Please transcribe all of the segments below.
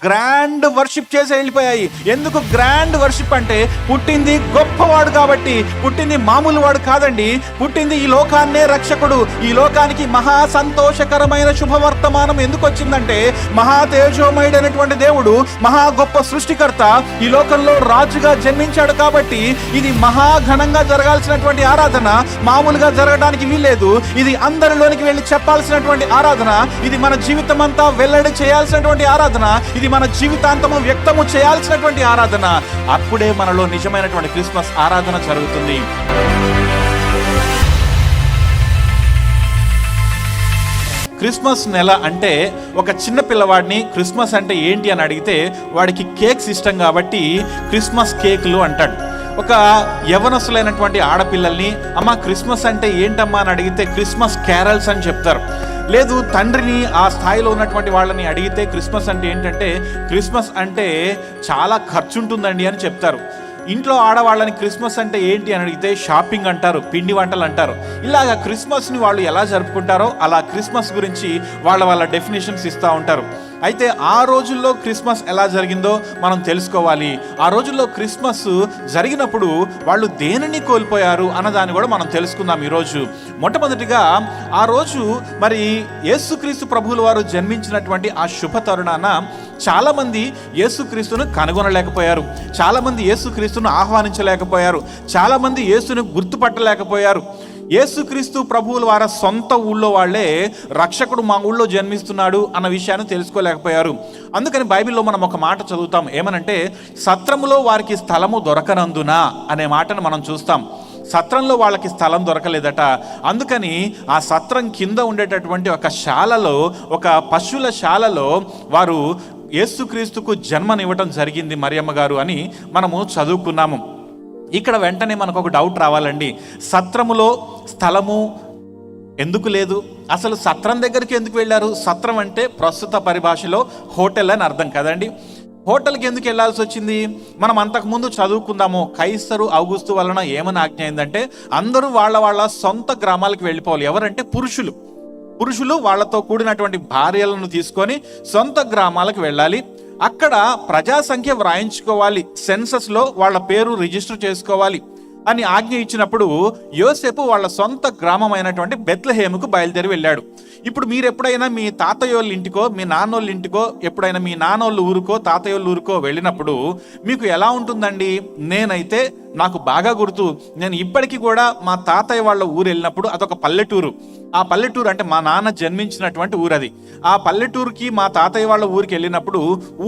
Grand worship చేసి వెళ్ళిపోయాయి. ఎందుకు గ్రాండ్ వర్షిప్ అంటే పుట్టింది గొప్పవాడు కాబట్టి. పుట్టింది మామూలు వాడు కాదండి, పుట్టింది ఈ లోకాన్నే రక్షకుడు. ఈ లోకానికి మహా సంతోషకరమైన శుభవర్తమానం ఎందుకు వచ్చిందంటే, మహా తేజోమయుడైనటువంటి దేవుడు, మహా గొప్ప సృష్టికర్త ఈ లోకంలో రాజుగా జన్మించాడు కాబట్టి ఇది మహా ఘనంగా జరగాల్సినటువంటి ఆరాధన. మామూలుగా జరగడానికి వీల్లేదు. ఇది అందరిలోనికి వెళ్ళి చెప్పాల్సినటువంటి ఆరాధన. ఇది మన జీవితం అంతా వెల్లడి చేయాల్సినటువంటి ఆరాధన. ఇది మన జీవితాంతము వ్యక్తము చేయాల్సినటువంటి ఆరాధన. అప్పుడే మనలో నిజమైనటువంటి క్రిస్మస్ ఆరాధన జరుగుతుంది. క్రిస్మస్ నెల అంటే ఒక చిన్న పిల్లవాడిని క్రిస్మస్ అంటే ఏంటి అని అడిగితే వాడికి కేక్స్ ఇష్టం కాబట్టి క్రిస్మస్ కేకులు అంటాడు. ఒక యవనస్తులైనటువంటి ఆడపిల్లల్ని అమ్మ క్రిస్మస్ అంటే ఏంటమ్మా అని అడిగితే క్రిస్మస్ క్యారల్స్ అని చెప్తారు. లేదు, తండ్రిని ఆ స్థాయిలో ఉన్నటువంటి వాళ్ళని అడిగితే క్రిస్మస్ అంటే ఏంటంటే, క్రిస్మస్ అంటే చాలా ఖర్చు ఉంటుందండి అని చెప్తారు. ఇంట్లో ఆడవాళ్ళని క్రిస్మస్ అంటే ఏంటి అని అడిగితే షాపింగ్ అంటారు, పిండి వంటలు అంటారు. ఇలాగా క్రిస్మస్ని వాళ్ళు ఎలా జరుపుకుంటారో అలా క్రిస్మస్ గురించి వాళ్ళ డెఫినేషన్స్ ఇస్తూ ఉంటారు. అయితే ఆ రోజుల్లో క్రిస్మస్ ఎలా జరిగిందో మనం తెలుసుకోవాలి. ఆ రోజుల్లో క్రిస్మస్ జరిగినప్పుడు వాళ్ళు దేనిని కోల్పోయారు అన్నదాన్ని కూడా మనం తెలుసుకుందాం ఈరోజు. మొట్టమొదటిగా ఆ రోజు మరి యేసుక్రీస్తు ప్రభువుల వారు జన్మించినటువంటి ఆ శుభ తరుణాన చాలామంది యేసుక్రీస్తును కనుగొనలేకపోయారు, చాలామంది యేసుక్రీస్తును ఆహ్వానించలేకపోయారు, చాలామంది యేసును గుర్తుపట్టలేకపోయారు. యేసుక్రీస్తు ప్రభువుల వారి సొంత ఊళ్ళో వాళ్ళే రక్షకుడు మా ఊళ్ళో జన్మిస్తున్నాడు అన్న విషయాన్ని తెలుసుకోలేకపోయారు. అందుకని బైబిల్లో మనం ఒక మాట చదువుతాం, ఏమనంటే సత్రములో వారికి స్థలము దొరకనందున అనే మాటను మనం చూస్తాం. సత్రంలో వాళ్ళకి స్థలం దొరకలేదట. అందుకని ఆ సత్రం కింద ఉండేటటువంటి ఒక శాలలో, ఒక పశువుల శాలలో వారు యేసుక్రీస్తుకు జన్మనివ్వటం జరిగింది మరియమ్మ గారు అని మనము చదువుకున్నాము. ఇక్కడ వెంటనే మనకు ఒక డౌట్ రావాలండి, సత్రములో స్థలము ఎందుకు లేదు? అసలు సత్రం దగ్గరికి ఎందుకు వెళ్ళారు? సత్రం అంటే ప్రస్తుత పరిభాషలో హోటల్ అని అర్థం కదండి. హోటల్కి ఎందుకు వెళ్ళాల్సి వచ్చింది? మనం అంతకుముందు చదువుకుందాము. కైసరు ఔగుస్తు వలన ఏమని ఆజ్ఞ అయిందంటే అందరూ వాళ్ళ సొంత గ్రామాలకు వెళ్ళిపోవాలి. ఎవరంటే పురుషులు వాళ్ళతో కూడినటువంటి భార్యలను తీసుకొని సొంత గ్రామాలకు వెళ్ళాలి. అక్కడ ప్రజా సంఖ్య వ్రాయించుకోవాలి, సెన్సస్లో వాళ్ళ పేరు రిజిస్టర్ చేసుకోవాలి అని ఆజ్ఞ ఇచ్చినప్పుడు యోసేపు వాళ్ళ సొంత గ్రామం అయినటువంటి బెత్లెహేముకు బయలుదేరి వెళ్ళాడు. ఇప్పుడు మీరు ఎప్పుడైనా మీ తాతయ్యోళ్ళ ఇంటికో మీ నాన్నోళ్ళ ఇంటికో, ఎప్పుడైనా మీ నాన్నోళ్ళ ఊరుకో తాతయ్యోళ్ళ ఊరుకో వెళ్ళినప్పుడు మీకు ఎలా ఉంటుందండి? నేనైతే నాకు బాగా గుర్తు, నేను ఇప్పటికీ కూడా మా తాతయ్య వాళ్ళ ఊరు వెళ్ళినప్పుడు అదొక పల్లెటూరు. ఆ పల్లెటూరు అంటే మా నాన్న జన్మించినటువంటి ఊరు అది. ఆ పల్లెటూరుకి మా తాతయ్య వాళ్ళ ఊరికి వెళ్ళినప్పుడు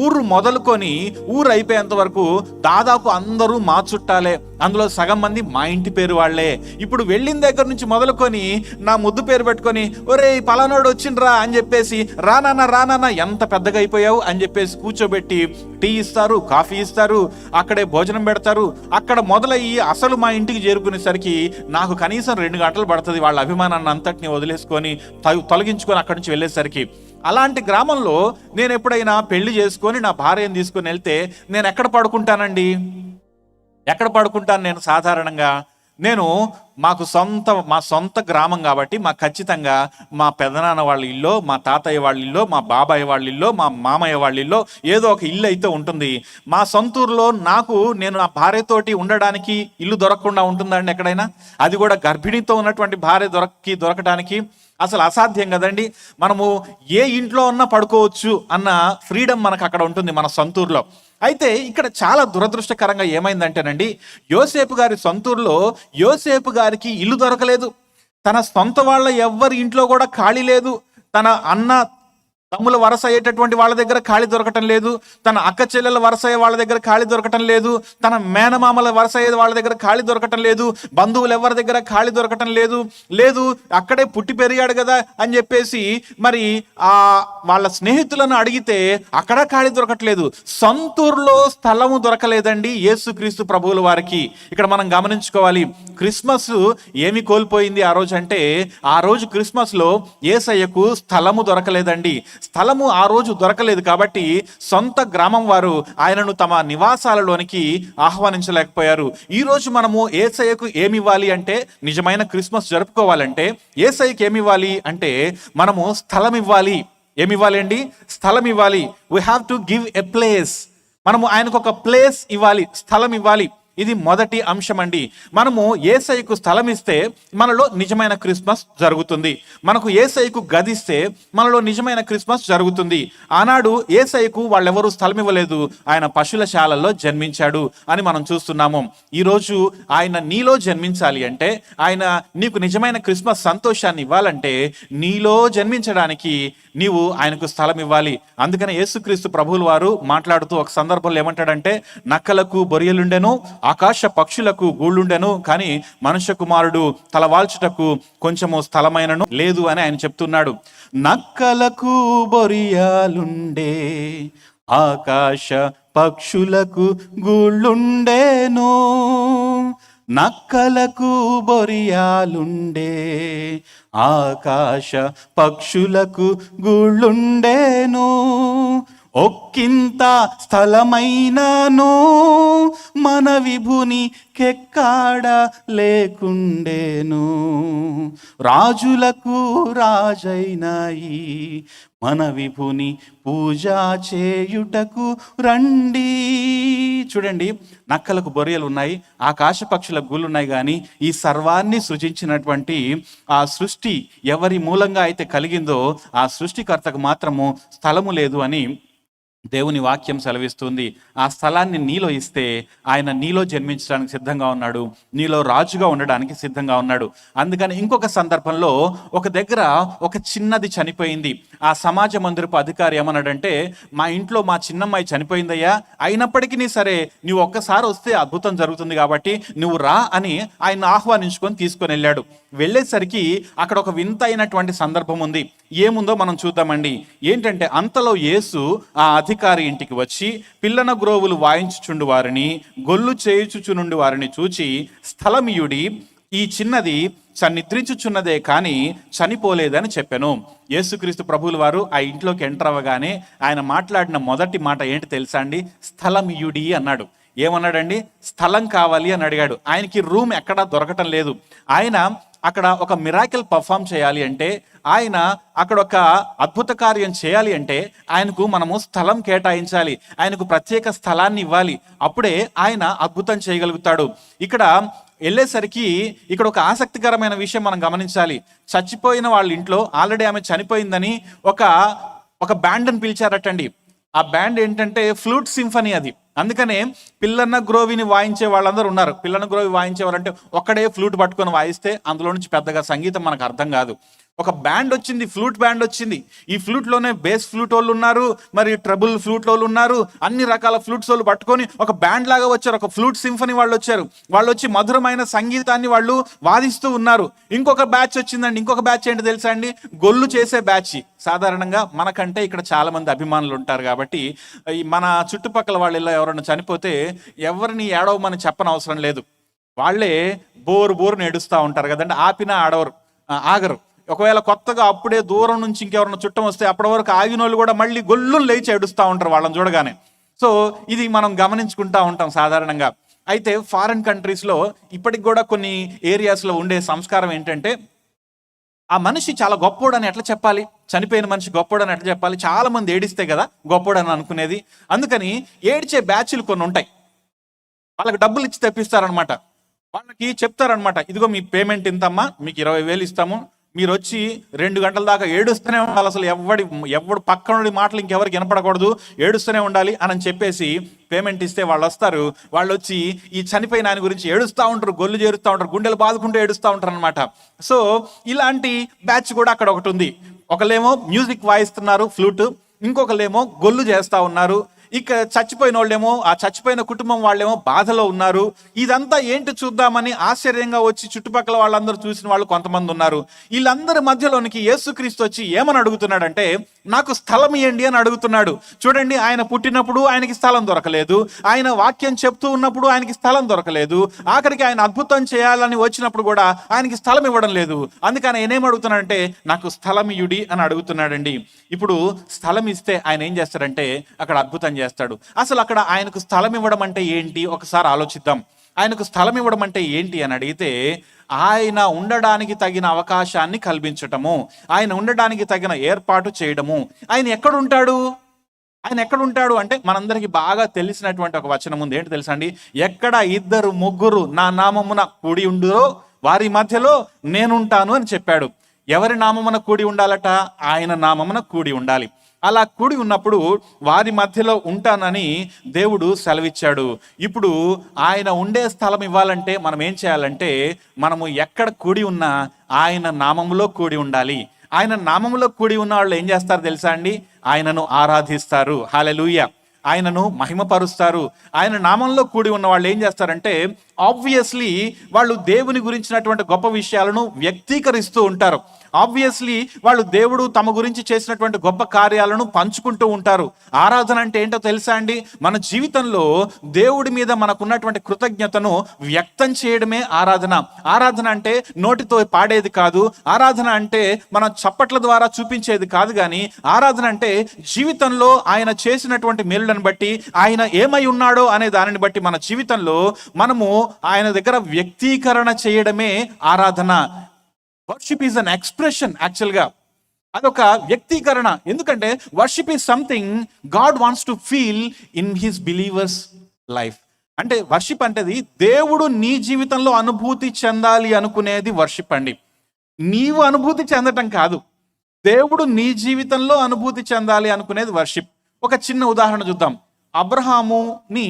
ఊరు మొదలుకొని ఊరు అయిపోయేంత వరకు దాదాపు అందరూ మా చుట్టాలే, అందులో సగం మంది మా ఇంటి పేరు వాళ్లే. ఇప్పుడు వెళ్ళిన దగ్గర నుంచి మొదలుకొని నా ముద్దు పేరు పెట్టుకొని ఒరే పలానోడు వచ్చిండ్రా అని చెప్పేసి రానా ఎంత పెద్దగా అయిపోయావు అని చెప్పేసి కూర్చోబెట్టి టీ ఇస్తారు, కాఫీ ఇస్తారు, అక్కడే భోజనం పెడతారు. అక్కడ మొదలయ్యి అసలు మా ఇంటికి చేరుకునేసరికి నాకు కనీసం 2 గంటలు పడుతుంది వాళ్ళ అభిమానాన్ని అంతటిని వదిలేసుకొని తొలగించుకొని అక్కడి నుంచి వెళ్ళేసరికి. అలాంటి గ్రామంలో నేను ఎప్పుడైనా పెళ్లి చేసుకొని నా భార్యను తీసుకొని వెళ్తే నేను ఎక్కడ పడుకుంటానండి? ఎక్కడ పడుకుంటాను నేను? సాధారణంగా నేను మా సొంత గ్రామం కాబట్టి మాకు ఖచ్చితంగా మా పెదనాన్న వాళ్ళ ఇల్లు, మా తాతయ్య వాళ్ళ ఇల్లు, మా బాబాయ్ వాళ్ళ ఇల్లు, మా మామయ్య వాళ్ళ ఇల్లు, ఏదో ఒక ఇల్లు అయితే ఉంటుంది. మా సొంతూరులో నేను నా భార్యతోటి ఉండడానికి ఇల్లు దొరకకుండా ఉంటుందండి ఎక్కడైనా? అది కూడా గర్భిణీతో ఉన్నటువంటి భార్య దొరకడానికి అసలు అసాధ్యం కదండి. మనము ఏ ఇంట్లో ఉన్నా పడుకోవచ్చు అన్న ఫ్రీడమ్ మనకు అక్కడ ఉంటుంది మన సొంతూరులో. అయితే ఇక్కడ చాలా దురదృష్టకరంగా ఏమైందంటేనండి, యోసేపు గారి సొంతూరులో యోసేపు గారికి ఇల్లు దొరకలేదు. తన సొంత వాళ్ళ ఎవ్వరి ఇంట్లో కూడా ఖాళీ లేదు. తన అన్న తమ్ముల వరస అయ్యేటటువంటి వాళ్ళ దగ్గర ఖాళీ దొరకటం లేదు, తన అక్క చెల్లెల వరస అయ్యే వాళ్ళ దగ్గర ఖాళీ దొరకటం లేదు, తన మేనమామల వరస అయ్యే వాళ్ళ దగ్గర ఖాళీ దొరకటం లేదు, బంధువులు ఎవరి దగ్గర ఖాళీ దొరకటం లేదు. అక్కడే పుట్టి పెరిగాడు కదా అని చెప్పేసి మరి వాళ్ళ స్నేహితులను అడిగితే అక్కడ ఖాళీ దొరకట్లేదు. సొంతూరులో స్థలము దొరకలేదండి యేసుక్రీస్తు ప్రభువుల వారికి. ఇక్కడ మనం గమనించుకోవాలి, క్రిస్మస్ ఏమి కోల్పోయింది ఆ రోజు అంటే, ఆ రోజు క్రిస్మస్లో యేసయ్యకు స్థలము దొరకలేదండి. స్థలము ఆ రోజు దొరకలేదు కాబట్టి సొంత గ్రామం వారు ఆయనను తమ నివాసాలలోనికి ఆహ్వానించలేకపోయారు. ఈ రోజు మనము యేసయ్యకు ఏమి ఇవ్వాలి అంటే, నిజమైన క్రిస్మస్ జరుపుకోవాలంటే యేసయ్యకి ఏమి ఇవ్వాలి అంటే మనము స్థలం ఇవ్వాలి. ఏమి ఇవ్వాలి అండి? స్థలం ఇవ్వాలి. We have to give a place. మనము ఆయనకు ఒక ప్లేస్ ఇవ్వాలి, స్థలం ఇవ్వాలి. ఇది మొదటి అంశం అండి. మనము యేసయ్యకు స్థలం ఇస్తే మనలో నిజమైన క్రిస్మస్ జరుగుతుంది. మనకు యేసయ్యకు గదిస్తే మనలో నిజమైన క్రిస్మస్ జరుగుతుంది. ఆనాడు యేసయ్యకు వాళ్ళెవరూ స్థలం ఇవ్వలేదు, ఆయన పశువుల శాలల్లో జన్మించాడు అని మనం చూస్తున్నాము. ఈరోజు ఆయన నీలో జన్మించాలి అంటే, ఆయన నీకు నిజమైన క్రిస్మస్ సంతోషాన్ని ఇవ్వాలంటే నీలో జన్మించడానికి నీవు ఆయనకు స్థలం ఇవ్వాలి. అందుకని యేసుక్రీస్తు ప్రభువుల వారు మాట్లాడుతూ ఒక సందర్భంలో ఏమంటాడంటే, నక్కలకు బొరియలుండెను, ఆకాశ పక్షులకు గూళ్ళుండెను, కానీ మనుష్య కుమారుడు తలవాల్చుటకు కొంచెము స్థలమైనను లేదు అని ఆయన చెప్తున్నాడు. నక్కలకు బొరియాలుండే, ఆకాశ పక్షులకు గూళ్ళుండెను, నక్కలకు బొరియాలుండే, ఆకాశ పక్షులకు గూళ్ళుండేను, ఒక్కింత స్థలమైనను మన విభుని కెక్కాడ లేకుండేను, రాజులకు రాజైనాయి మన విభుని పూజ చేయుటకు రండి. చూడండి, నక్కలకు బొరియలు ఉన్నాయి, ఆకాశ పక్షులకు గూళ్ళు ఉన్నాయి, కానీ ఈ సర్వాన్ని సృజించినటువంటి ఆ సృష్టి ఎవరి మూలంగా అయితే కలిగిందో ఆ సృష్టికర్తకు మాత్రము స్థలము లేదు అని దేవుని వాక్యం సెలవిస్తుంది. ఆ స్థలాన్ని నీలో ఇస్తే ఆయన నీలో జన్మించడానికి సిద్ధంగా ఉన్నాడు, నీలో రాజుగా ఉండడానికి సిద్ధంగా ఉన్నాడు. అందుకని ఇంకొక సందర్భంలో ఒక దగ్గర ఒక చిన్నది చనిపోయింది. ఆ సమాజ మందిరపు అధికారి ఏమన్నాడంటే, మా ఇంట్లో మా చిన్నమ్మాయి చనిపోయిందయ్యా, అయినప్పటికీ సరే నువ్వు ఒక్కసారి వస్తే అద్భుతం జరుగుతుంది కాబట్టి నువ్వు రా అని ఆయన ఆహ్వానించుకొని తీసుకొని వెళ్ళాడు. వెళ్ళేసరికి అక్కడ ఒక వింత అయినటువంటి సందర్భం ఉంది. ఏముందో మనం చూద్దామండి. ఏంటంటే, అంతలో యేసు ఆ అధికారి ఇంటికి వచ్చి పిల్లన గ్రోవులు వాయించుచుండు వారిని, గొల్లు చేయుచుచునుండి వారిని చూచి, స్థలమియుడి, ఈ చిన్నది నిద్రించుచున్నదే కానీ చనిపోలేదని చెప్పాను. యేసుక్రీస్తు ప్రభువుల వారు ఆ ఇంట్లోకి ఎంటర్ అవ్వగానే ఆయన మాట్లాడిన మొదటి మాట ఏంటి తెలుసా అండి? స్థలమియుడి అన్నాడు. ఏమన్నాడండి? స్థలం కావాలి అని అడిగాడు. ఆయనకి రూమ్ ఎక్కడా దొరకటం లేదు. ఆయన అక్కడ ఒక మిరాకిల్ పర్ఫామ్ చేయాలి అంటే, ఆయన అక్కడ ఒక అద్భుత కార్యం చేయాలి అంటే ఆయనకు మనము స్థలం కేటాయించాలి, ఆయనకు ప్రత్యేక స్థలాన్ని ఇవ్వాలి. అప్పుడే ఆయన అద్భుతం చేయగలుగుతాడు. ఇక్కడ వెళ్ళేసరికి ఇక్కడ ఒక ఆసక్తికరమైన విషయం మనం గమనించాలి. చచ్చిపోయిన వాళ్ళ ఇంట్లో ఆల్రెడీ ఆమె చనిపోయిందని ఒక బ్యాండ్ని పిలిచారటండి. ఆ బ్యాండ్ ఏంటంటే ఫ్లూట్ సింఫనీ అది. అందుకనే పిల్లన్న గ్రోవిని వాయించే వాళ్ళందరూ ఉన్నారు. పిల్లన్న గ్రోవి వాయించేవారంటే ఒక్కడే ఫ్లూట్ పట్టుకొని వాయిస్తే అందులో నుంచి పెద్దగా సంగీతం మనకు అర్థం కాదు. ఒక బ్యాండ్ వచ్చింది, ఫ్లూట్ బ్యాండ్ వచ్చింది. ఈ ఫ్లూట్లోనే బేస్ ఫ్లూట్ వాళ్ళు ఉన్నారు, మరి ట్రబుల్ ఫ్లూట్ వాళ్ళు ఉన్నారు, అన్ని రకాల ఫ్లూట్స్ వాళ్ళు పట్టుకొని ఒక బ్యాండ్ లాగా వచ్చారు. ఒక ఫ్లూట్ సింఫనీ వాళ్ళు వచ్చారు. వాళ్ళు వచ్చి మధురమైన సంగీతాన్ని వాళ్ళు వాదిస్తూ ఉన్నారు. ఇంకొక బ్యాచ్ వచ్చిందండి. ఇంకొక బ్యాచ్ ఏంటి తెలుసా అండి? గొల్లు చేసే బ్యాచ్. సాధారణంగా మనకంటే ఇక్కడ చాలా మంది అభిమానులు ఉంటారు కాబట్టి మన చుట్టుపక్కల వాళ్ళు ఇలా ఎవరైనా చనిపోతే ఎవరిని ఏడవమని చెప్పనవసరం లేదు. వాళ్ళే బోరుని ఏడుస్తూ ఉంటారు కదండి. ఆపినా ఆగరు. ఒకవేళ కొత్తగా అప్పుడే దూరం నుంచి ఇంకెవరైనా చుట్టం వస్తే అప్పటి వరకు ఆగిన వాళ్ళు కూడా మళ్ళీ గొల్లు లేచి ఏడుస్తూ ఉంటారు వాళ్ళని చూడగానే. సో ఇది మనం గమనించుకుంటా ఉంటాం సాధారణంగా. అయితే ఫారిన్ కంట్రీస్లో ఇప్పటికి కూడా కొన్ని ఏరియాస్లో ఉండే సంస్కారం ఏంటంటే, ఆ మనిషి చాలా గొప్పోడని ఎట్లా చెప్పాలి? చనిపోయిన మనిషి గొప్పోడని ఎట్లా చెప్పాలి? చాలా మంది ఏడిస్తే కదా గొప్పోడని అనుకునేది. అందుకని ఏడ్చే బ్యాచ్లు కొన్ని ఉంటాయి. వాళ్ళకి డబ్బులు ఇచ్చి తెప్పిస్తారనమాట. వాళ్ళకి చెప్తారనమాట, ఇదిగో మీ పేమెంట్ ఇంతమ్మా, మీకు 20,000 ఇస్తాము, మీరు వచ్చి 2 గంటల దాకా ఏడుస్తూనే ఉండాలి, అసలు ఎవడు పక్కనుడి మాటలు ఇంకెవరికి వినపడకూడదు, ఏడుస్తూనే ఉండాలి అని చెప్పేసి పేమెంట్ ఇస్తే వాళ్ళు వస్తారు. వాళ్ళు వచ్చి ఈ చనిపోయిన ఆయన గురించి ఏడుస్తూ ఉంటారు, గొల్లు చేరుస్తూ ఉంటారు, గుండెలు బాదుకుంటూ ఏడుస్తూ ఉంటారు అనమాట. సో ఇలాంటి బ్యాచ్ కూడా అక్కడ ఒకటి ఉంది. ఒకళ్ళేమో మ్యూజిక్ వాయిస్తున్నారు ఫ్లూట్, ఇంకొకళ్ళేమో గొల్లు చేస్తూ ఉన్నారు. ఇక చచ్చిపోయిన వాళ్ళేమో, ఆ చచ్చిపోయిన కుటుంబం వాళ్ళేమో బాధలో ఉన్నారు. ఇదంతా ఏంటి చూద్దామని ఆశ్చర్యంగా వచ్చి చుట్టుపక్కల వాళ్ళందరూ చూసిన వాళ్ళు కొంతమంది ఉన్నారు. వీళ్ళందరి మధ్యలోనికి యేసుక్రీస్తు వచ్చి ఏమని అడుగుతున్నాడంటే, నాకు స్థలం ఇవ్వండి అని అడుగుతున్నాడు. చూడండి, ఆయన పుట్టినప్పుడు ఆయనకి స్థలం దొరకలేదు, ఆయన వాక్యం చెప్తూ ఉన్నప్పుడు ఆయనకి స్థలం దొరకలేదు, ఆఖరికి ఆయన అద్భుతం చేయాలని వచ్చినప్పుడు కూడా ఆయనకి స్థలం ఇవ్వడం లేదు. అందుకని ఆయన ఏం అడుగుతున్నాడంటే, నాకు స్థలం ఇయుడి అని అడుగుతున్నాడండి. ఇప్పుడు స్థలం ఇస్తే ఆయన ఏం చేస్తాడంటే అక్కడ అద్భుతం చేస్తాడు. అసలు అక్కడ ఆయనకు స్థలం ఇవ్వడం అంటే ఏంటి ఒకసారి ఆలోచిద్దాం. ఆయనకు స్థలం ఇవ్వడం అంటే ఏంటి అని అడిగితే, ఆయన ఉండడానికి తగిన అవకాశాన్ని కల్పించటము, ఆయన ఉండడానికి తగిన ఏర్పాటు చేయడము. ఆయన ఎక్కడుంటాడు? ఆయన ఎక్కడుంటాడు అంటే మనందరికీ బాగా తెలిసినటువంటి ఒక వచనం ఉంది. ఏంటి తెలుసా అండి? ఎక్కడ 2-3 నా నామమున కూడి ఉండురో వారి మధ్యలో నేనుంటాను అని చెప్పాడు. ఎవరి నామమున కూడి ఉండాలట? ఆయన నామమున కూడి ఉండాలి. అలా కూడి ఉన్నప్పుడు వారి మధ్యలో ఉంటానని దేవుడు సెలవిచ్చాడు. ఇప్పుడు ఆయన ఉండే స్థలం ఇవ్వాలంటే మనం ఏం చేయాలంటే, మనము ఎక్కడ కూడి ఉన్నా ఆయన నామములో కూడి ఉండాలి. ఆయన నామములో కూడి ఉన్న వాళ్ళు ఏం చేస్తారు తెలుసా అండి? ఆయనను ఆరాధిస్తారు. హల్లెలూయా. ఆయనను మహిమపరుస్తారు. ఆయన నామంలో కూడి ఉన్న వాళ్ళు ఏం చేస్తారంటే, ఆబ్వియస్లీ వాళ్ళు దేవుని గురించినటువంటి గొప్ప విషయాలను వ్యక్తీకరిస్తూ ఉంటారు. ఆబ్వియస్లీ వాళ్ళు దేవుడు తమ గురించి చేసినటువంటి గొప్ప కార్యాలను పంచుకుంటూ ఉంటారు. ఆరాధన అంటే ఏంటో తెలుసా అండి? మన జీవితంలో దేవుడి మీద మనకున్నటువంటి కృతజ్ఞతను వ్యక్తం చేయడమే ఆరాధన. ఆరాధన అంటే నోటితో పాడేది కాదు. ఆరాధన అంటే మన చప్పట్ల ద్వారా చూపించేది కాదు. కానీ ఆరాధన అంటే జీవితంలో ఆయన చేసినటువంటి మేలులను బట్టి, ఆయన ఏమై ఉన్నాడో అనే దానిని బట్టి మన జీవితంలో మనము ఆయన దగ్గర వ్యక్తీకరణ చేయడమే ఆరాధన. Worship is an expression. యాక్చువల్గా అదొక వ్యక్తీకరణ. ఎందుకంటే worship is something God wants to feel in his believers life. అంటే వర్షిప్ అంటే దేవుడు నీ జీవితంలో అనుభూతి చెందాలి అనుకునేది వర్షిప్ అండి. నీవు అనుభూతి చెందటం కాదు, దేవుడు నీ జీవితంలో అనుభూతి చెందాలి అనుకునేది వర్షిప్. ఒక చిన్న ఉదాహరణ చూద్దాం. అబ్రహాముని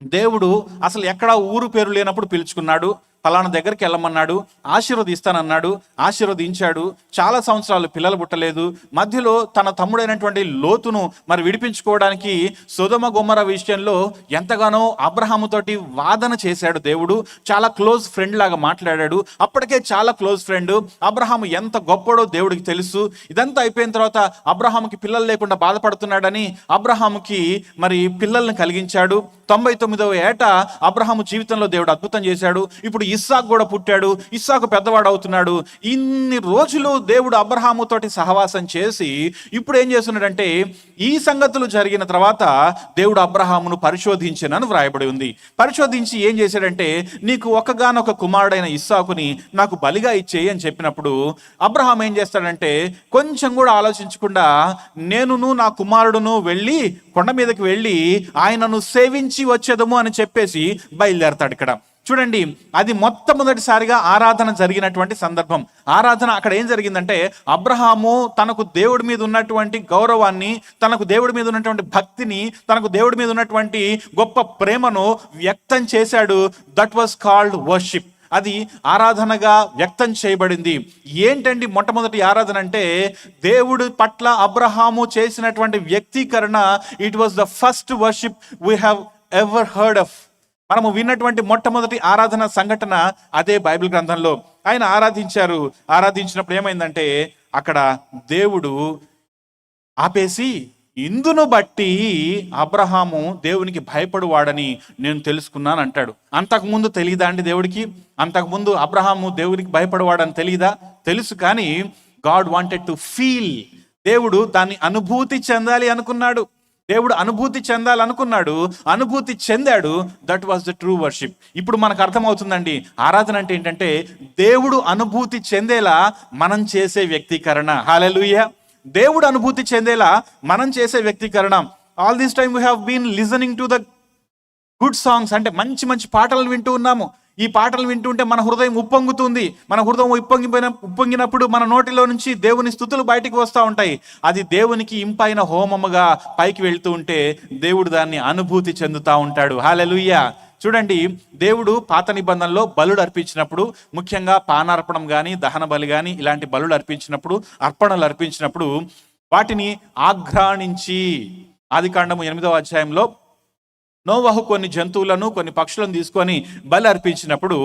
దేవుడు అసలు ఎక్కడ ఊరు పేరు లేనప్పుడు పిలుచుకున్నాడు. ఫలానా దగ్గరికి వెళ్ళమన్నాడు, ఆశీర్వదిస్తానన్నాడు, ఆశీర్వదించాడు. చాలా సంవత్సరాలు పిల్లలు పుట్టలేదు. మధ్యలో తన తమ్ముడైనటువంటి లోతును మరి విడిపించుకోవడానికి సొదొమ గొమొర విషయంలో ఎంతగానో అబ్రహాముతోటి వాదన చేశాడు దేవుడు. చాలా క్లోజ్ ఫ్రెండ్ లాగా మాట్లాడాడు. అప్పటికే చాలా క్లోజ్ ఫ్రెండ్. అబ్రహాము ఎంత గొప్పడో దేవుడికి తెలుసు. ఇదంతా అయిపోయిన తర్వాత అబ్రహాముకి పిల్లలు లేకుండా బాధపడుతున్నాడని అబ్రహాముకి మరి పిల్లల్ని కలిగించాడు. 99వ ఏట అబ్రహాము జీవితంలో దేవుడు అద్భుతం చేశాడు. ఇప్పుడు ఇస్సాకు కూడా పుట్టాడు. ఇస్సాకు పెద్దవాడు అవుతున్నాడు. ఇన్ని రోజులు దేవుడు అబ్రహాముతోటి సహవాసం చేసి ఇప్పుడు ఏం చేస్తున్నాడంటే, ఈ సంగతులు జరిగిన తర్వాత దేవుడు అబ్రహామును పరిశోధించినని వ్రాయబడి ఉంది. పరిశోధించి ఏం చేశాడంటే, నీకు ఒక్కగానొక కుమారుడైన ఇస్సాకుని నాకు బలిగా ఇచ్చేయి అని చెప్పినప్పుడు అబ్రహాం ఏం చేస్తాడంటే, కొంచెం కూడా ఆలోచించకుండా నేనును నా కుమారుడును వెళ్ళి కొండ మీదకి వెళ్ళి ఆయనను సేవించి వచ్చేదము అని చెప్పేసి బయలుదేరతాడు. ఇక్కడ చూడండి, అది మొట్టమొదటిసారిగా ఆరాధన జరిగినటువంటి సందర్భం. ఆరాధన అక్కడ ఏం జరిగిందంటే, అబ్రహాము తనకు దేవుడి మీద ఉన్నటువంటి గౌరవాన్ని, తనకు దేవుడి మీద ఉన్నటువంటి భక్తిని, తనకు దేవుడి మీద ఉన్నటువంటి గొప్ప ప్రేమను వ్యక్తం చేశాడు. That was called worship. అది ఆరాధనగా వ్యక్తం చేయబడింది. ఏంటండి మొట్టమొదటి ఆరాధన అంటే, దేవుడి పట్ల అబ్రహాము చేసినటువంటి వ్యక్తీకరణ. It was the first worship we have ever heard of. మనము విన్నటువంటి మొట్టమొదటి ఆరాధన సంఘటన అదే బైబిల్ గ్రంథంలో. ఆయన ఆరాధించారు. ఆరాధించినప్పుడు ఏమైందంటే, అక్కడ దేవుడు ఆపేసి, ఇందును బట్టి అబ్రహాము దేవునికి భయపడువాడని నేను తెలుసుకున్నాను అంటాడు. అంతకుముందు తెలియదా అండి దేవుడికి? అంతకుముందు అబ్రహాము దేవునికి భయపడువాడని తెలియదా? తెలుసు. కానీ గాడ్ వాంటెడ్ టు ఫీల్. దేవుడు దాన్ని అనుభూతి చెందాలి అనుకున్నాడు. దేవుడు అనుభూతి చెందాలనుకున్నాడు, అనుభూతి చెందాడు. That was the true worship. ఇప్పుడు మనకు అర్థమవుతుందండి, ఆరాధన అంటే ఏంటంటే దేవుడు అనుభూతి చెందేలా మనం చేసే వ్యక్తీకరణ. హల్లెలూయా. దేవుడు అనుభూతి చెందేలా మనం చేసే వ్యక్తీకరణ. All this time we have been listening to the good songs. అంటే మంచి మంచి పాటలు వింటూ ఉన్నాము. ఈ పాటలు వింటుంటే మన హృదయం ఉప్పొంగుతుంది. మన హృదయం ఉప్పొంగినప్పుడు మన నోటిలో నుంచి దేవుని స్తుతులు బయటికి వస్తూ ఉంటాయి. అది దేవునికి ఇంపైన హోమముగా పైకి వెళ్తూ ఉంటే దేవుడు దాన్ని అనుభూతి చెందుతూ ఉంటాడు. హల్లెలూయా. చూడండి, దేవుడు పాత నిబంధనలో బలుడు అర్పించినప్పుడు, ముఖ్యంగా పానార్పణం కానీ దహన బలి కానీ ఇలాంటి బలుడు అర్పించినప్పుడు, అర్పణలు అర్పించినప్పుడు వాటిని ఆఘ్రాణించి, ఆదికాండము 8వ అధ్యాయంలో నోవహు కొన్ని జంతువులను కొన్ని పక్షులను తీసుకొని బలి అర్పించినప్పుడు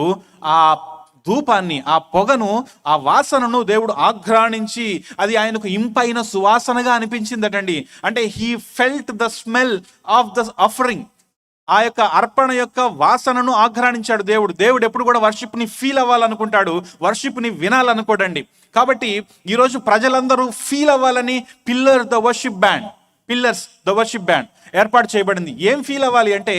ఆ ధూపాన్ని, ఆ పొగను, ఆ వాసనను దేవుడు ఆఘ్రాణించి అది ఆయనకు ఇంపైన సువాసనగా అనిపించిందటండి. అంటే he felt the smell of the offering. ఆ యొక్క అర్పణ యొక్క వాసనను ఆఘ్రాణించాడు దేవుడు. దేవుడు ఎప్పుడు కూడా వర్షిప్ని ఫీల్ అవ్వాలనుకుంటాడు, వర్షిప్ని వినాలనుకోడండి. కాబట్టి ఈరోజు ప్రజలందరూ ఫీల్ అవ్వాలని pillar the worship band. Pillars, the worship band ఏర్పాటు చేయబడింది. ఏం ఫీల్ అవ్వాలి అంటే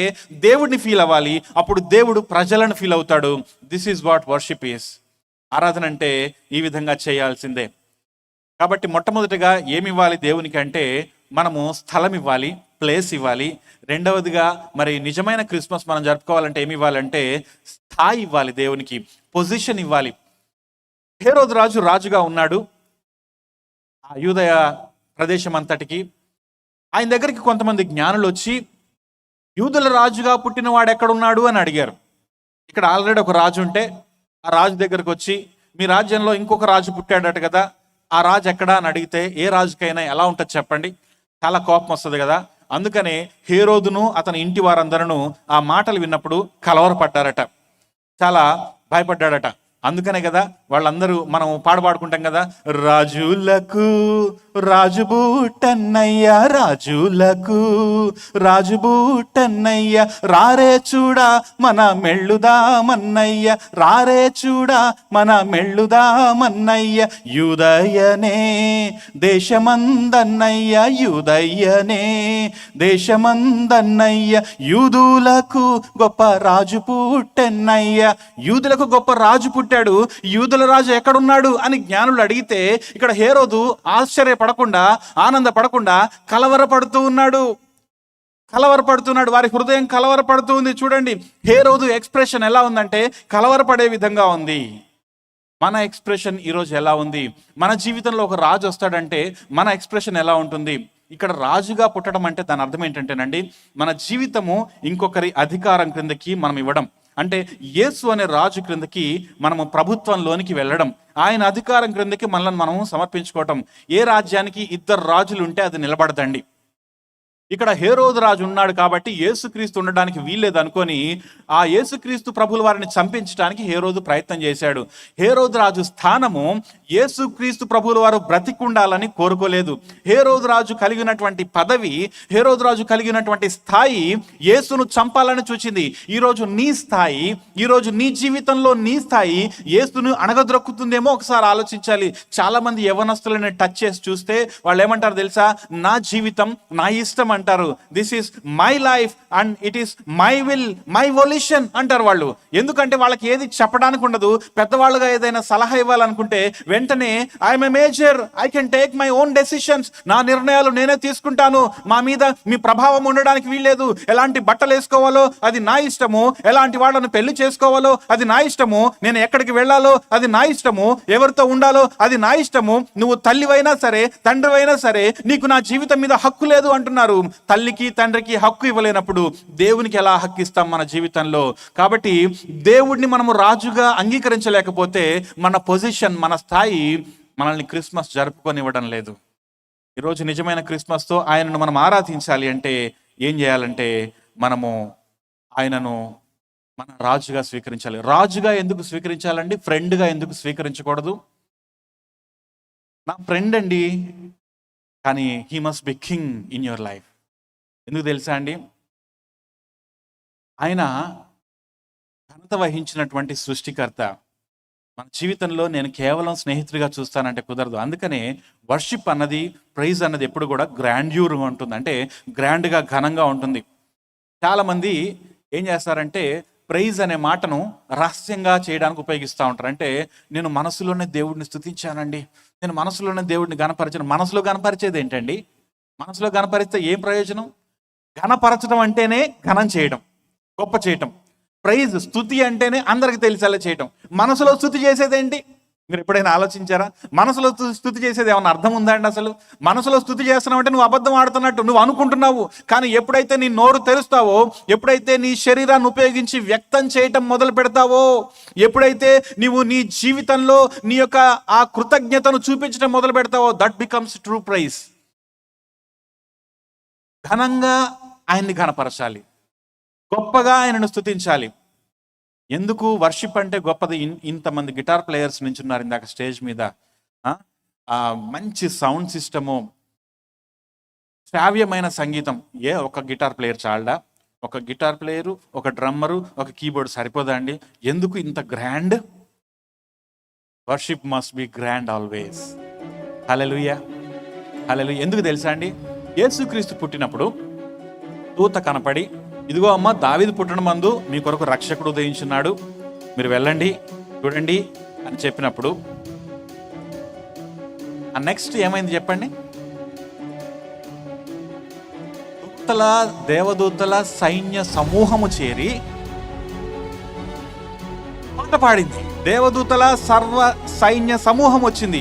దేవుడిని ఫీల్ అవ్వాలి. అప్పుడు దేవుడు ప్రజలను ఫీల్ అవుతాడు. This is what worship is. ఆరాధన అంటే ఈ విధంగా చేయాల్సిందే. కాబట్టి మొట్టమొదటిగా ఏమి ఇవ్వాలి దేవునికి అంటే మనము స్థలం ఇవ్వాలి, ప్లేస్ ఇవ్వాలి. రెండవదిగా మరి నిజమైన క్రిస్మస్ మనం జరుపుకోవాలంటే ఏమి ఇవ్వాలంటే స్థాయి ఇవ్వాలి, దేవునికి పొజిషన్ ఇవ్వాలి. హేరోదు రాజుగా ఉన్నాడు ఆ యూదయ ప్రదేశం అంతటికి. ఆయన దగ్గరికి కొంతమంది జ్ఞానులు వచ్చి యూదుల రాజుగా పుట్టిన వాడు ఎక్కడున్నాడు అని అడిగారు. ఇక్కడ ఆల్రెడీ ఒక రాజు ఉంటే ఆ రాజు దగ్గరకు వచ్చి మీ రాజ్యంలో ఇంకొక రాజు పుట్టాడట కదా, ఆ రాజు ఎక్కడా అని అడిగితే ఏ రాజుకైనా ఎలా ఉంటుంది చెప్పండి, చాలా కోపం వస్తుంది కదా. అందుకనే హేరోదును అతని ఇంటి వారందరూ ఆ మాటలు విన్నప్పుడు కలవరపడ్డారట, చాలా భయపడ్డాడట. అందుకనే కదా వాళ్ళందరూ మనం పాడుకుంటాం కదా, రాజులకు రాజుబూటన్నయ్య, రాజులకు రాజుబూటన్నయ్య, రారే చూడా మన మెళ్ళుదామన్నయ్య, రారే చూడా మన మెళ్ళుదామన్నయ్య, యూదయ్యనే దేశమందన్నయ్య, యూదయ్యనే దేశమందన్నయ్య, యూదులకు గొప్ప రాజు పుట్టెన్నయ్య. యూదులకు గొప్ప రాజు పుట్టాడు, యూదుల రాజు ఎక్కడున్నాడు అని జ్ఞానులు అడిగితే ఇక్కడ హేరోదు ఆశ్చర్యపడకుండా, ఆనందపడకుండా కలవరపడుతున్నాడు. వారి హృదయం కలవరపడుతూ ఉంది. చూడండి హేరోదు ఎక్స్ప్రెషన్ ఎలా ఉందంటే కలవరపడే విధంగా ఉంది. మన ఎక్స్ప్రెషన్ ఈరోజు ఎలా ఉంది? మన జీవితంలో ఒక రాజు వస్తాడంటే మన ఎక్స్ప్రెషన్ ఎలా ఉంటుంది? ఇక్కడ రాజుగా పుట్టడం అంటే దాని అర్థం ఏంటంటేనండి, మన జీవితము ఇంకొకరి అధికారం క్రిందకి మనం ఇవ్వడం. అంటే యేసు అనే రాజు క్రిందకి మనము ప్రభుత్వంలోనికి వెళ్ళడం, ఆయన అధికారం క్రిందకి మనల్ని మనము సమర్పించుకోవటం. ఏ రాజ్యానికి ఇద్దరు రాజులు ఉంటే అది నిలబడదండి. ఇక్కడ హేరోదు రాజు ఉన్నాడు కాబట్టి యేసుక్రీస్తు ఉండడానికి వీల్లేదు అనుకొని ఆ యేసుక్రీస్తు ప్రభుల వారిని చంపించడానికి హేరోదు ప్రయత్నం చేశాడు. హేరోదు రాజు స్థానము యేసుక్రీస్తు ప్రభుల వారు బ్రతికుండాలని కోరుకోలేదు. హేరోదు రాజు కలిగినటువంటి పదవి, హేరోదు రాజు కలిగినటువంటి స్థాయి యేసును చంపాలని చూచింది. ఈరోజు నీ స్థాయి, ఈరోజు నీ జీవితంలో నీ స్థాయి యేసును అణగద్రొక్కుతుందేమో ఒకసారి ఆలోచించాలి. చాలా మంది యవనస్తులని టచ్ చేసి చూస్తే వాళ్ళు ఏమంటారు తెలుసా, నా జీవితం నా ఇష్టం అంటారు. This is my life and it is my will, my వొల్యూషన్ అంటారు వాళ్ళు. ఎందుకంటే వాళ్ళకి ఏది చెప్పడానికి ఉండదు. పెద్దవాళ్ళుగా ఏదైనా సలహా ఇవ్వాలనుకుంటే వెంటనే I'm a major, I can take my own decisions, నా నిర్ణయాలు నేనే తీసుకుంటాను, మా మీద మీ ప్రభావం ఉండడానికి వీల్లేదు, ఎలాంటి బట్టలు వేసుకోవాలో అది నా ఇష్టము, ఎలాంటి వాళ్ళను పెళ్లి చేసుకోవాలో అది నా ఇష్టము, నేను ఎక్కడికి వెళ్ళాలో అది నా ఇష్టము, ఎవరితో ఉండాలో అది నా ఇష్టము, నువ్వు తల్లివైనా సరే తండ్రివైనా సరే నీకు నా జీవితం మీద హక్కు లేదు అంటున్నారు. తల్లికి తండ్రికి హక్కు ఇవ్వలేనప్పుడు దేవునికి ఎలా హక్కు ఇస్తాం మన జీవితంలో? కాబట్టి దేవుడిని మనము రాజుగా అంగీకరించలేకపోతే మన పొజిషన్, మన స్థాయి మనల్ని క్రిస్మస్ జరుపుకొనివ్వడం లేదు. ఈరోజు నిజమైన క్రిస్మస్తో ఆయనను మనం ఆరాధించాలి అంటే ఏం చేయాలంటే మనము ఆయనను మన రాజుగా స్వీకరించాలి. రాజుగా ఎందుకు స్వీకరించాలండి? ఫ్రెండ్గా ఎందుకు స్వీకరించకూడదు? నా ఫ్రెండ్ అండి, కానీ he must be king in your life. ఎందుకు తెలుసా అండి, ఆయన ఘనత వహించినటువంటి సృష్టికర్త. మన జీవితంలో నేను కేవలం స్నేహితుడిగా చూస్తానంటే కుదరదు. అందుకనే వర్షిప్ అన్నది, ప్రైజ్ అన్నది ఎప్పుడు కూడా గ్రాండ్యూర్గా ఉంటుంది, అంటే గ్రాండ్గా ఘనంగా ఉంటుంది. చాలామంది ఏం చేస్తారంటే ప్రైజ్ అనే మాటను రహస్యంగా చేయడానికి ఉపయోగిస్తూ ఉంటారు. అంటే నేను మనసులోనే దేవుడిని స్తుతించానండి, నేను మనసులోనే దేవుడిని గణపరిచాను. మనసులో గణపరిచేది ఏంటండి? మనసులో గణపరిస్తే ఏం ప్రయోజనం? ఘనపరచడం అంటేనే ఘనం చేయడం, గొప్ప చేయటం. ప్రైజ్, స్తుతి అంటేనే అందరికి తెలిసేలా చేయటం. మనసులో స్తుతి చేసేదేంటి? మీరు ఎప్పుడైనా ఆలోచించారా? మనసులో స్తుతి చేసేది ఏమన్నా అర్థం ఉందా అండి? అసలు మనసులో స్తుతి చేస్తున్నావు అంటే నువ్వు అబద్ధం ఆడుతున్నట్టు నువ్వు అనుకుంటున్నావు. కానీ ఎప్పుడైతే నీ నోరు తెరుస్తావో, ఎప్పుడైతే నీ శరీరాన్ని ఉపయోగించి వ్యక్తం చేయటం మొదలు పెడతావో, ఎప్పుడైతే నీవు నీ జీవితంలో నీ యొక్క ఆ కృతజ్ఞతను చూపించడం మొదలు పెడతావో, దట్ బికమ్స్ ట్రూ ప్రైజ్. ఘనంగా ఆయన్ని ఘనపరచాలి, గొప్పగా ఆయనను స్తుతించాలి. ఎందుకు వర్షిప్ అంటే గొప్పది? ఇంతమంది గిటార్ ప్లేయర్స్ నుంచి ఉన్నారు ఇందాక స్టేజ్ మీద, మంచి సౌండ్ సిస్టము, శ్రావ్యమైన సంగీతం. ఒక గిటార్ ప్లేయర్ చాలడా? ఒక గిటార్ ప్లేయరు, ఒక డ్రమ్మరు, ఒక కీబోర్డ్ సరిపోదా అండి? ఎందుకు ఇంత grand? Worship must be grand always. Hallelujah, hallelujah. ఎందుకు తెలుసా అండి, యేసుక్రీస్తు పుట్టినప్పుడు దూత కనపడి, ఇదిగో అమ్మ, దావీదు పుట్టడం మందు మీ కొరకు రక్షకుడు ఉదయించున్నాడు, మీరు వెళ్ళండి చూడండి అని చెప్పినప్పుడు ఆ నెక్స్ట్ ఏమైంది చెప్పండి? దేవదూతల సైన్య సమూహము చేరి పాట పాడింది. దేవదూతల సర్వ సైన్య సమూహం వచ్చింది.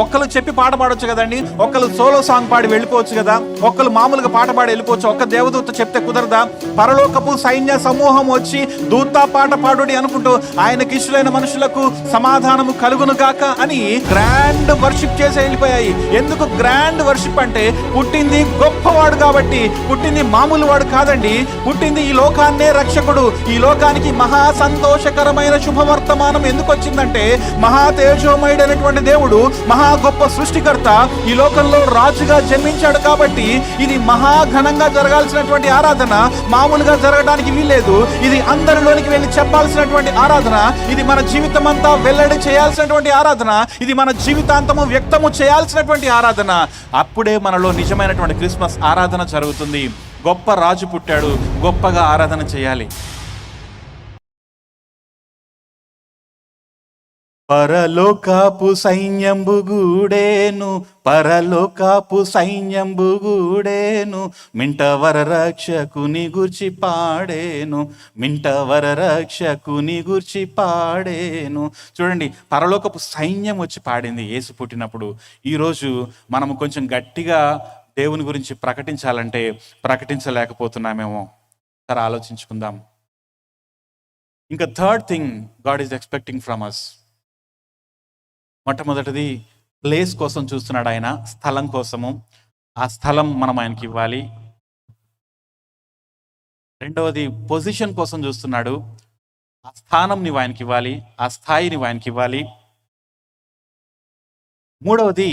ఒక్కరు చెప్పి పాట పాడొచ్చు కదండి, ఒక్కరు సోలో సాంగ్ పాడి వెళ్ళిపోవచ్చు కదా, ఒక్కరు మామూలుగా పాట పాడి వెళ్ళిపోవచ్చు. ఒక్క దేవదూత చెప్తే కుదరదా? పరలోకపు సైన్య సమూహం వచ్చి దూత పాట పాడుడి అనుకుంటూ ఆయనకి ఇష్టమైన మనుషులకు సమాధానము కలుగును గాక అని గ్రాండ్ వర్షిప్ చేసి వెళ్ళిపోయాయి. ఎందుకు గ్రాండ్ వర్షిప్ అంటే, పుట్టింది గొప్పవాడు కాబట్టి, పుట్టింది మామూలు వాడు కాదండి, పుట్టింది ఈ లోకాన్నే రక్షకుడు. ఈ లోకానికి మహా సంతోషకరమైన శుభవర్తమానం ఎందుకు వచ్చిందంటే, మహా తేజోమయుడైనటువంటి దేవుడు, మహా గొప్ప సృష్టికర్త ఈ లోకంలో రాజుగా జన్మించాడు కాబట్టి ఇది మహా ఘనంగా జరగాల్సినటువంటి ఆరాధన. మామూలుగా జరగడానికి వీల్లేదు. ఇది అందరిలోనికి వెళ్ళి చెప్పాల్సినటువంటి ఆరాధన. ఇది మన జీవితం అంతా వెల్లడి చేయాల్సినటువంటి ఆరాధన. ఇది మన జీవితాంతము వ్యక్తము చేయాల్సినటువంటి ఆరాధన. అప్పుడే మనలో నిజమైనటువంటి క్రిస్మస్ ఆరాధన జరుగుతుంది. గొప్ప రాజు పుట్టాడు, గొప్పగా ఆరాధన చేయాలి. పరలోకాపు సైన్యంబు గూడేను, పరలోకాపు సైన్యంబు గూడేను, మింటవర రక్షకుని గూర్చి పాడేను, మింటవర రక్షకుని గూర్చి పాడేను. చూడండి, పరలోకపు సైన్యం వచ్చి పాడింది యేసు పుట్టినప్పుడు. ఈరోజు మనం కొంచెం గట్టిగా దేవుని గురించి ప్రకటించాలంటే ప్రకటించలేకపోతున్నామేమో. సరే, ఆలోచించుకుందాం. ఇంకా third thing God is expecting from us. మొట్టమొదటిది ప్లేస్ కోసం చూస్తున్నాడు ఆయన, స్థలం కోసము. ఆ స్థలం మనం ఆయనకి ఇవ్వాలి. రెండవది పొజిషన్ కోసం చూస్తున్నాడు. ఆ స్థానం నీవు ఆయనకి ఇవ్వాలి, ఆ స్థాయి నీవు ఆయనకి ఇవ్వాలి. మూడవది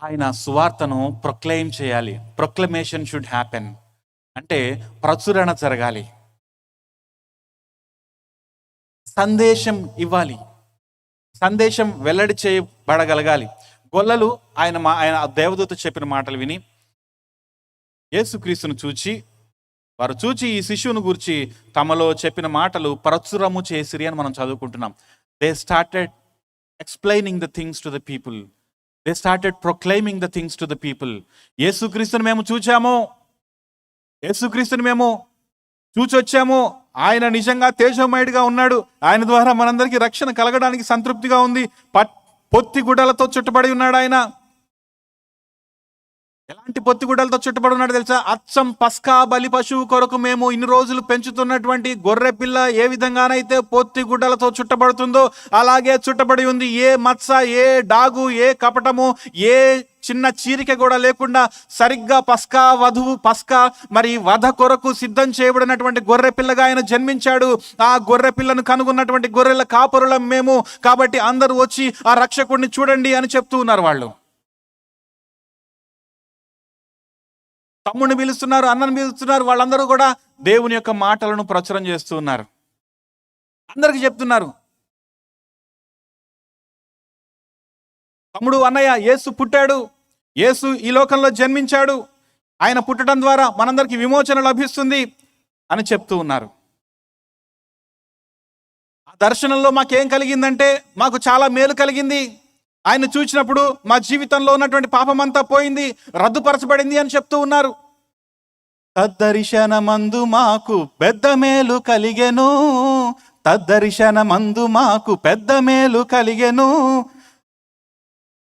ఆయన సువార్తను ప్రొక్లెయిమ్ చేయాలి. ప్రొక్లమేషన్ షుడ్ హ్యాపెన్, అంటే ప్రచురణ జరగాలి, సందేశం ఇవ్వాలి, సందేశం వెల్లడి చేయబడగలగాలి. గొల్లలు ఆయన దేవదూత చెప్పిన మాటలు విని యేసుక్రీస్తును వారు చూచి ఈ శిశువును గూర్చి తమలో చెప్పిన మాటలు ప్రచురము చేసిరి అని మనం చదువుకుంటున్నాం. They started explaining the things to the people. They started proclaiming the things to the people. యేసుక్రీస్తుని మేము చూచాము, యేసుక్రీస్తుని మేము చూచొచ్చాము, ఆయన నిజంగా తేజోమయుడిగా ఉన్నాడు, ఆయన ద్వారా మనందరికీ రక్షణ కలగడానికి సంతృప్తిగా ఉంది, పొత్తి గుడ్డలతో చుట్టబడి ఉన్నాడు. ఆయన ఎలాంటి పొత్తి గుడ్డలతో చుట్టబడి ఉన్నాడు తెలుసా? అచ్చం పస్కా బలి పశువు కొరకు మేము ఇన్ని రోజులు పెంచుతున్నటువంటి గొర్రె పిల్ల ఏ విధంగానైతే పొత్తి గుడ్డలతో చుట్టబడుతుందో అలాగే చుట్టబడి ఉంది. ఏ మత్స, ఏ డాగు, ఏ కపటము, ఏ చిన్న చీరిక కూడా లేకుండా సరిగ్గా పస్కా మరి వధ కొరకు సిద్ధం చేయబడినటువంటి గొర్రె పిల్లగా ఆయన జన్మించాడు. ఆ గొర్రె పిల్లను కనుగొన్నటువంటి గొర్రెల కాపరులం మేము, కాబట్టి అందరూ వచ్చి ఆ రక్షకుడిని చూడండి అని చెప్తూ ఉన్నారు. వాళ్ళు తమ్ముడిని పిలుస్తున్నారు, అన్నని పిలుస్తున్నారు. వాళ్ళందరూ కూడా దేవుని యొక్క మాటలను ప్రచురం చేస్తూ ఉన్నారు. అందరికీ చెప్తున్నారు, తమ్ముడు, అన్నయ్య, యేసు పుట్టాడు, యేసు ఈ లోకంలో జన్మించాడు, ఆయన పుట్టడం ద్వారా మనందరికీ విమోచన లభిస్తుంది అని చెప్తూ ఉన్నారు. ఆ దర్శనంలో మాకేం కలిగిందంటే, మాకు చాలా మేలు కలిగింది. ఆయన చూసినప్పుడు మా జీవితంలో ఉన్నటువంటి పాపమంతా పోయింది, రద్దుపరచబడింది అని చెప్తూ ఉన్నారు. తద్దర్శనమందు మాకు పెద్ద మేలు కలిగెను, తద్దర్శనమందు మాకు పెద్ద మేలు కలిగెను,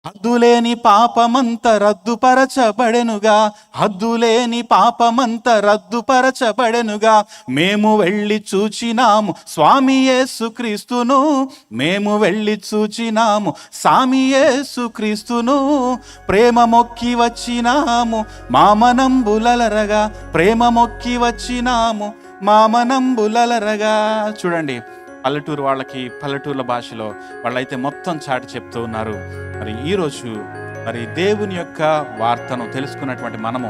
హద్దులేని పాపమంత రద్దుపరచబడెనుగా, హద్దులేని పాపమంత రద్దుపరచబడెనుగా, మేము వెళ్ళి చూచినాము స్వామి యేసుక్రీస్తును, మేము వెళ్ళి చూచినాము స్వామి యేసుక్రీస్తును, ప్రేమ మొక్కి వచ్చినాము మామనంబులలరగా, ప్రేమ మొక్కి వచ్చినాము మామనంబులలరగా. చూడండి, పల్లెటూరు వాళ్ళకి పల్లెటూర్ల భాషలో వాళ్ళైతే మొత్తం చాటి చెప్తూ ఉన్నారు. మరి ఈరోజు మరి దేవుని యొక్క వార్తను తెలుసుకున్నటువంటి మనము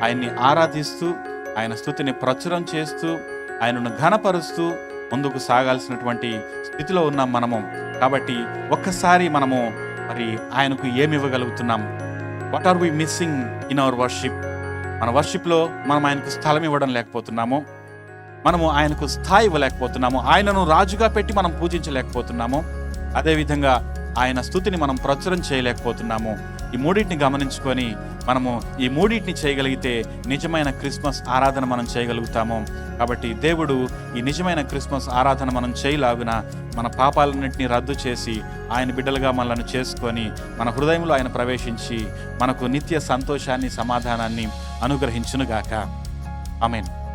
ఆయన్ని ఆరాధిస్తూ, ఆయన స్తుతిని ప్రచురం చేస్తూ, ఆయనను ఘనపరుస్తూ ముందుకు సాగాల్సినటువంటి స్థితిలో ఉన్నాం మనము. కాబట్టి ఒక్కసారి మనము మరి ఆయనకు ఏమి ఇవ్వగలుగుతున్నాం? What are we missing in our worship? మన వర్షిప్లో మనం ఆయనకు స్థలం ఇవ్వడం లేకపోతున్నాము, మనము ఆయనకు స్థాయి ఇవ్వలేకపోతున్నాము, ఆయనను రాజుగా పెట్టి మనం పూజించలేకపోతున్నాము, అదేవిధంగా ఆయన స్తుతిని మనం ప్రచురం చేయలేకపోతున్నాము. ఈ మూడింటిని గమనించుకొని మనము ఈ మూడింటిని చేయగలిగితే నిజమైన క్రిస్మస్ ఆరాధన మనం చేయగలుగుతాము. కాబట్టి దేవుడు ఈ నిజమైన క్రిస్మస్ ఆరాధన మనం చేయలాగున మన పాపాలన్నింటినీ రద్దు చేసి ఆయన బిడ్డలుగా మనల్ని చేసుకొని మన హృదయంలో ఆయన ప్రవేశించి మనకు నిత్య సంతోషాన్ని, సమాధానాన్ని అనుగ్రహించునుగాక. ఆమేన్.